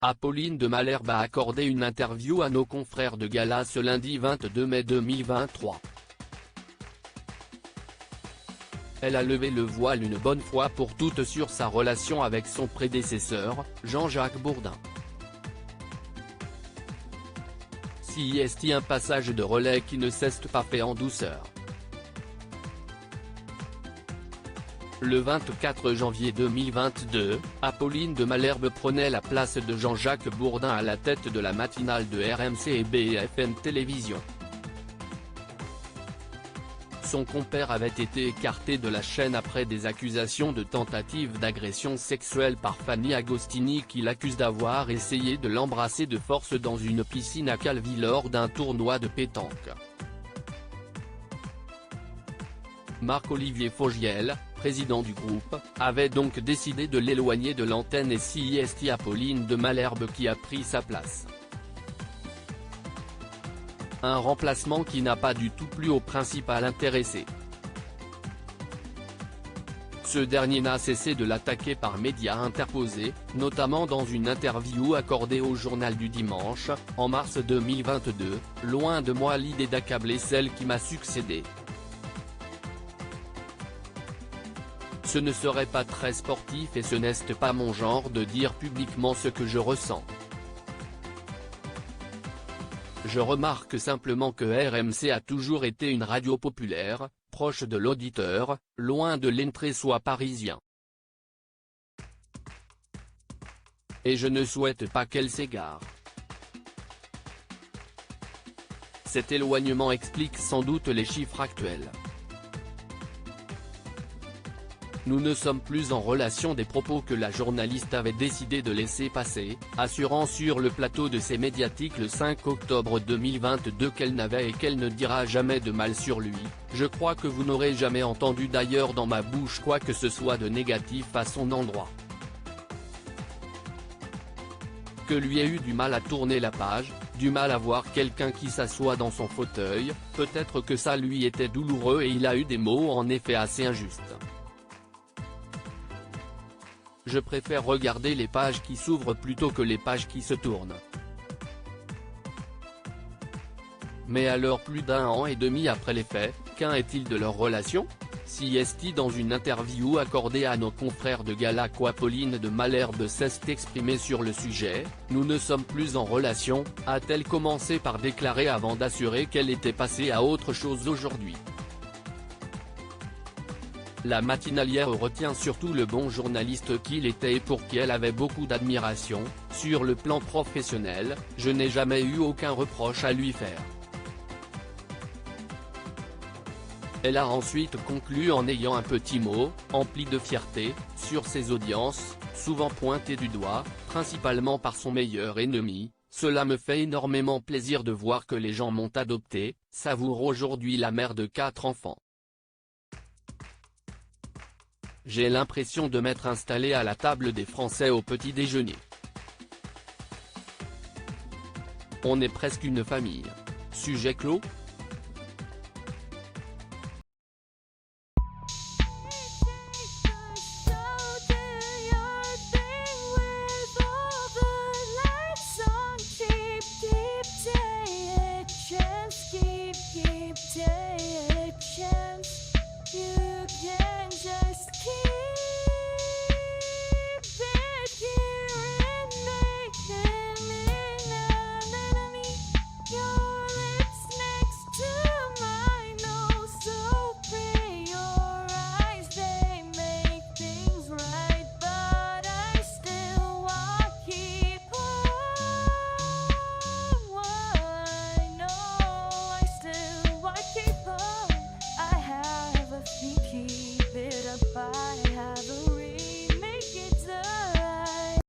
Apolline de Malherbe a accordé une interview à nos confrères de Gala ce lundi 22 mai 2023. Elle a levé le voile une bonne fois pour toutes sur sa relation avec son prédécesseur, Jean-Jacques Bourdin. Si est un passage de relais qui ne s'est pas fait en douceur. Le 24 janvier 2022, Apolline de Malherbe prenait la place de Jean-Jacques Bourdin à la tête de la matinale de RMC et BFM Télévision. Son compère avait été écarté de la chaîne après des accusations de tentative d'agression sexuelle par Fanny Agostini qui l'accuse d'avoir essayé de l'embrasser de force dans une piscine à Calvi lors d'un tournoi de pétanque. Marc-Olivier Fogiel, président du groupe, avait donc décidé de l'éloigner de l'antenne et c'est Apolline de Malherbe qui a pris sa place. Un remplacement qui n'a pas du tout plu au principal intéressé. Ce dernier n'a cessé de l'attaquer par médias interposés, notamment dans une interview accordée au Journal du Dimanche, en mars 2022, « Loin de moi l'idée d'accabler celle qui m'a succédé. Ce ne serait pas très sportif et ce n'est pas mon genre de dire publiquement ce que je ressens. Je remarque simplement que RMC a toujours été une radio populaire, proche de l'auditeur, loin de l'entre-soi parisien. Et je ne souhaite pas qu'elle s'égare. Cet éloignement explique sans doute les chiffres actuels. Nous ne sommes plus en relation des propos que la journaliste avait décidé de laisser passer, assurant sur le plateau de ses médiatiques le 5 octobre 2022 qu'elle n'avait et qu'elle ne dira jamais de mal sur lui. Je crois que vous n'aurez jamais entendu d'ailleurs dans ma bouche quoi que ce soit de négatif à son endroit. Que lui ait eu du mal à tourner la page, du mal à voir quelqu'un qui s'assoit dans son fauteuil, peut-être que ça lui était douloureux et il a eu des mots en effet assez injustes. Je préfère regarder les pages qui s'ouvrent plutôt que les pages qui se tournent. Mais alors plus d'un an et demi après les faits, qu'en est-il de leur relation ? Si est dans une interview accordée à nos confrères de Gala qu'Apolline de Malherbe s'est exprimée sur le sujet, « Nous ne sommes plus en relation », a-t-elle commencé par déclarer avant d'assurer qu'elle était passée à autre chose aujourd'hui. La matinalière retient surtout le bon journaliste qu'il était et pour qui elle avait beaucoup d'admiration. Sur le plan professionnel, je n'ai jamais eu aucun reproche à lui faire. Elle a ensuite conclu en ayant un petit mot, empli de fierté, sur ses audiences, souvent pointées du doigt, principalement par son meilleur ennemi. Cela me fait énormément plaisir de voir que les gens m'ont adopté, savoure aujourd'hui la mère de 4 enfants. J'ai l'impression de m'être installé à la table des Français au petit déjeuner. On est presque une famille. Sujet clos ?